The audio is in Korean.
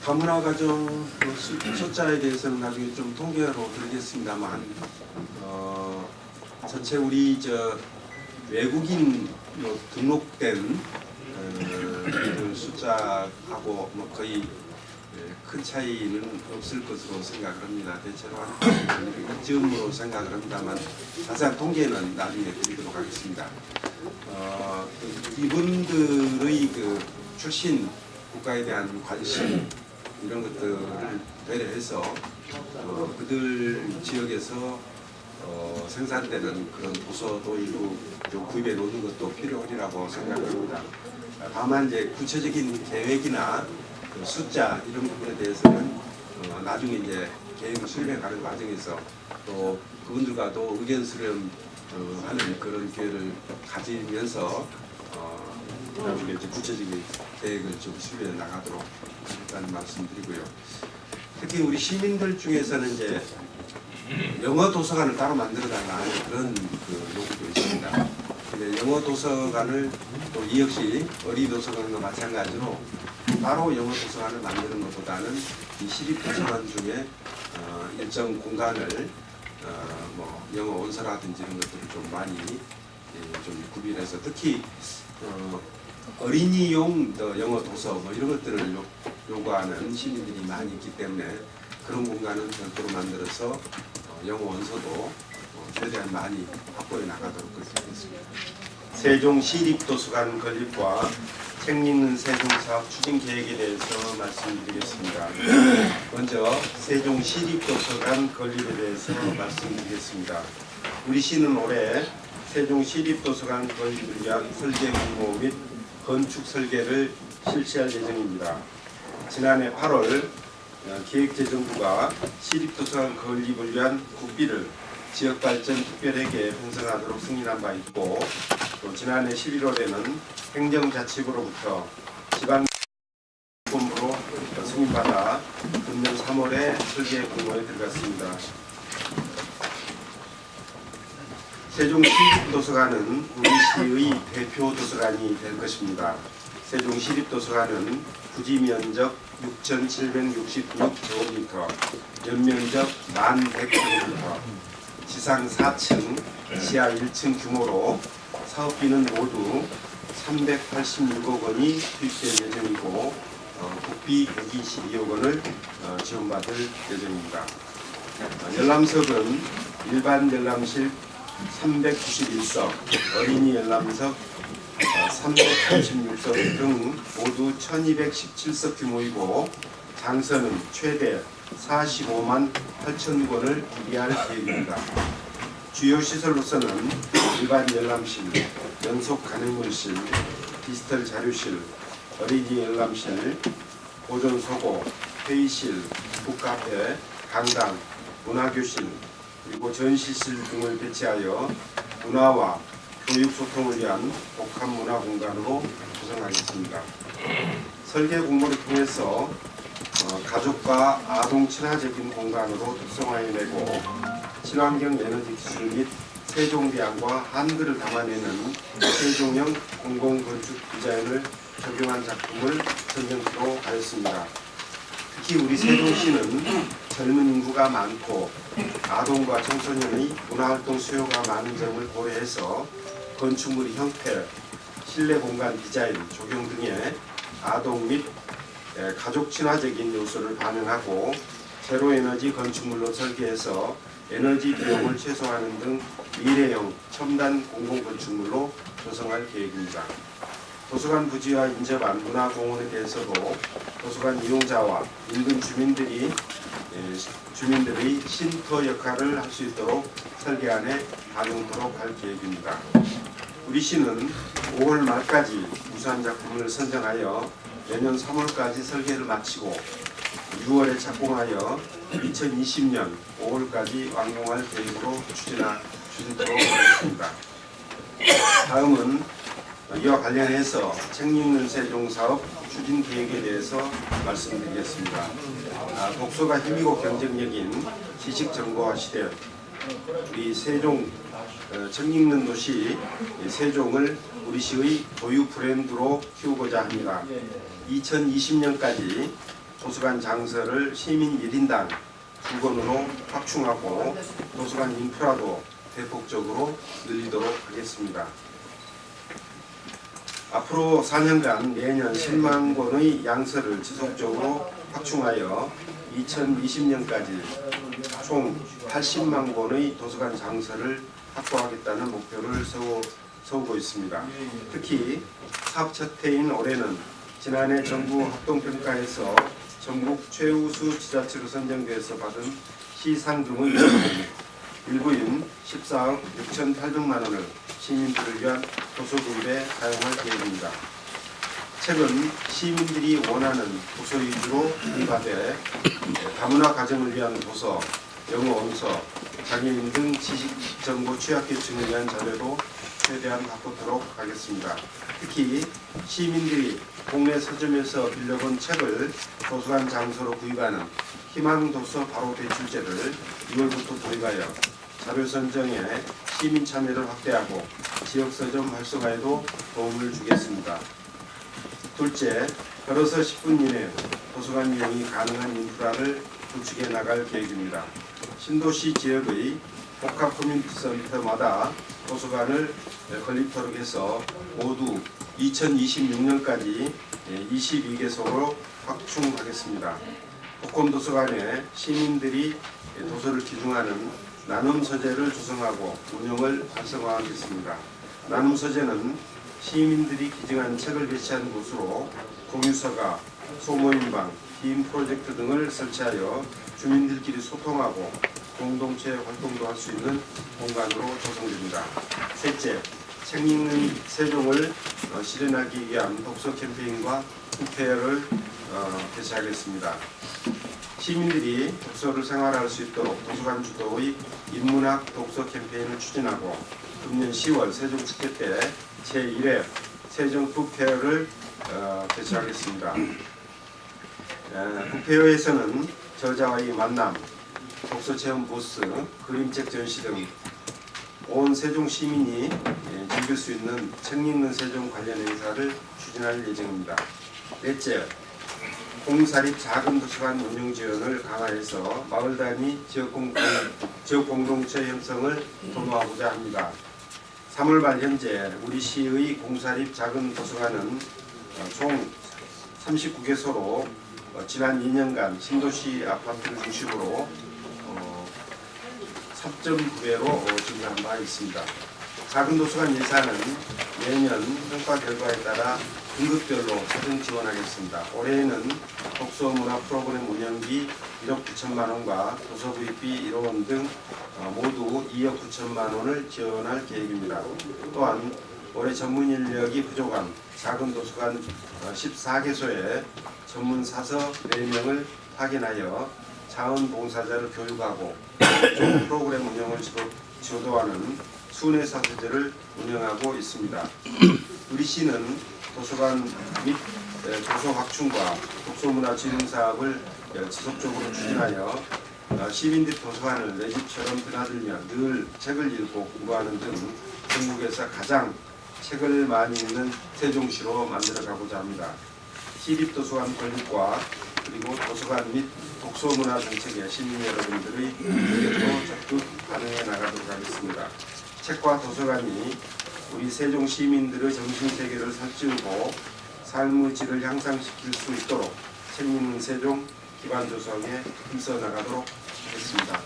다문화가정 숫자에 대해서는 나중에 좀 통계로 드리겠습니다만, 전체 우리 외국인 등록된 이들 숫자하고 거의 큰 차이는 없을 것으로 생각을 합니다. 대체로 한 이쯤으로 생각을 합니다만 자세한 통계는 나중에 드리도록 하겠습니다. 이분들의 출신, 국가에 대한 관심 이런 것들을 배려해서 그들 지역에서 생산되는 그런 도서도 일부 좀 구입해 놓는 것도 필요하리라고 생각합니다. 다만 이제 구체적인 계획이나 숫자 이런 부분에 대해서는 나중에 이제 계획을 수립해 가는 과정에서 또 그분들과도 의견 수렴 하는 그런 기회를 가지면서 나중에 이제 구체적인 계획을 좀 수립해 나가도록 일단 말씀드리고요. 특히 우리 시민들 중에서는 이제 영어 도서관을 따로 만들어 달라는 그런 요구도 있습니다. 근데 영어 도서관을 또 이 역시 어린이 도서관과 마찬가지로 따로 영어 도서관을 만드는 것보다는 이 시립 도서관 중에 일정 공간을 영어 원서라든지 이런 것들을 좀 많이 좀 구비해서 특히 어린이용 영어 도서 이런 것들을 요구하는 시민들이 많이 있기 때문에 그런 공간은 별도로 만들어서 영어 원서도 최대한 많이 확보해 나가도록 그렇게 하겠습니다. 세종 시립도서관 건립과 책 읽는 세종 사업 추진 계획에 대해서 말씀드리겠습니다. 먼저 세종 시립도서관 건립에 대해서 말씀드리겠습니다. 우리 시는 올해 세종 시립도서관 건립을 위한 설계 공모 및 건축 설계를 실시할 예정입니다. 지난해 8월 기획재정부가 시립도서관 건립을 위한 국비를 지역발전 특별회계에 편성하도록 승인한 바 있고, 또 지난해 11월에는 행정자치부로부터 지방본부로 승인받아 금년 3월에 설계 공모에 들어갔습니다. 세종시립도서관은 우리 시의 대표 도서관이 될 것입니다. 세종시립도서관은 부지 면적 6,766제곱미터, 연면적 11,100제곱미터, 지상 4층, 지하 1층 규모로 사업비는 모두 386억 원이 투입될 예정이고 국비 122억 원을 지원받을 예정입니다. 열람석은 일반 열람실 391석, 어린이 열람석 336석 등 모두 1217석 규모이고 장서는 최대 45만 8천 권을 기비할 계획입니다. 주요 시설로서는 일반 열람실, 연속 간행물실, 디지털 자료실, 어린이 열람실, 보존소고, 회의실, 북카페, 강당, 문화교실, 그리고 전시실 등을 배치하여 문화와 교육 소통을 위한 복합 문화 공간으로 구성하겠습니다. 설계 공모를 통해서 가족과 아동 친화적인 공간으로 특성화해내고 친환경 에너지 기술 및 세종대왕과 한글을 담아내는 세종형 공공건축 디자인을 적용한 작품을 선정토록 하였습니다. 특히 우리 세종시는 젊은 인구가 많고 아동과 청소년의 문화활동 수요가 많은 점을 고려해서 건축물의 형태, 실내 공간 디자인, 조경 등의 아동 및 가족 친화적인 요소를 반영하고 제로에너지 건축물로 설계해서 에너지 비용을 최소화하는 등 미래형 첨단 공공건축물로 조성할 계획입니다. 도서관 부지와 인접한 문화공원에 대해서도 도서관 이용자와 인근 주민들의 쉼터 역할을 할 수 있도록 설계안에 반영토록 할 계획입니다. 우리 시는 5월 말까지 우수한 작품을 선정하여 내년 3월까지 설계를 마치고 6월에 착공하여 2020년 5월까지 완공할 계획으로 추진토록 하겠습니다. 다음은 이와 관련해서 책 읽는 세종 사업 추진 계획에 대해서 말씀드리겠습니다. 독서가 힘이고 경쟁력인 지식 정보화 시대, 우리 세종 책 읽는 도시 세종을 우리 시의 고유 브랜드로 키우고자 합니다. 2020년까지 도서관 장서를 시민 1인당 2권으로 확충하고 도서관 인프라도 대폭적으로 늘리도록 하겠습니다. 앞으로 4년간 매년 10만 권의 양서를 지속적으로 확충하여 2020년까지 총 80만 권의 도서관 장서를 확보하겠다는 목표를 세우고 있습니다. 특히 사업 첫 해인 올해는 지난해 정부 합동평가에서 전국 최우수 지자체로 선정되어서 받은 시상금의 일부인 14억 6,800만 원을 시민들을 위한 도서 구입에 사용할 계획입니다. 책은 시민들이 원하는 도서 위주로 구입하되 다문화 가정을 위한 도서, 영어 원서, 장애인 등 지식 정보 취약계층을 위한 자료도 최대한 바꾸도록 하겠습니다. 특히 시민들이 동네 서점에서 빌려본 책을 도서관 장소로 구입하는 희망도서 바로 대출제를 2월부터 도입하여 자료 선정에 시민 참여를 확대하고 지역 서점 활성화에도 도움을 주겠습니다. 둘째, 걸어서 10분 이내 도서관 이용이 가능한 인프라를 구축해 나갈 계획입니다. 신도시 지역의 복합 커뮤니티 센터마다 도서관을 건립토록 해서 모두 2026년까지 22개소로 확충하겠습니다. 복권 도서관에 시민들이 도서를 기증하는 나눔 서재를 조성하고 운영을 활성화하겠습니다. 나눔 서재는 시민들이 기증한 책을 배치한 곳으로 공유서가, 소모임방, 빔 프로젝트 등을 설치하여 주민들끼리 소통하고 공동체 활동도 할 수 있는 공간으로 조성됩니다. 셋째, 책 읽는 세종을 실현하기 위한 독서 캠페인과 북페어를 개최하겠습니다. 시민들이 독서를 생활할 수 있도록 도서관 주도의 인문학 독서 캠페인을 추진하고 금년 10월 세종축제 때 제1회 세종 북페어를 개최하겠습니다. 북페어에서는 저자와의 만남, 독서체험 부스, 그림책 전시 등 온 세종 시민이 즐길 수 있는 책 읽는 세종 관련 행사를 추진할 예정입니다. 넷째, 공사립 작은 도서관 운영 지원을 강화해서 마을 단위 지역 공동체 형성을 도모하고자 합니다. 3월 말 현재 우리 시의 공사립 작은 도서관은 총 39개소로 지난 2년간 신도시 아파트를 중심으로 3.9배로 증가한 바 있습니다. 작은 도서관 예산은 매년 평가 결과에 따라 등급별로 사정 지원하겠습니다. 올해에는 독서 문화 프로그램 운영비 1억 9천만 원과 도서 구입비 1억 원 등 모두 2억 9천만 원을 지원할 계획입니다. 또한 올해 전문 인력이 부족한 작은 도서관 14개소에 전문 사서 4명을 파견하여 자원봉사자를 교육하고 종 프로그램 운영을 지도하는 순회사서제를 운영하고 있습니다. 우리 시는 도서관 및 도서 확충과 독서문화 진흥 사업을 지속적으로 추진하여 시민들이 도서관을 내 집처럼 드나들며 늘 책을 읽고 공부하는 등 전국에서 가장 책을 많이 읽는 세종시로 만들어가고자 합니다. 시립도서관 건립과 그리고 도서관 및 독서문화 정책에 시민 여러분들의 의견도 적극 반영해 나가도록 하겠습니다. 책과 도서관이 우리 세종 시민들의 정신세계를 살찌우고 삶의 질을 향상시킬 수 있도록 책 읽는 세종 기반 조성에 힘써 나가도록 하겠습니다.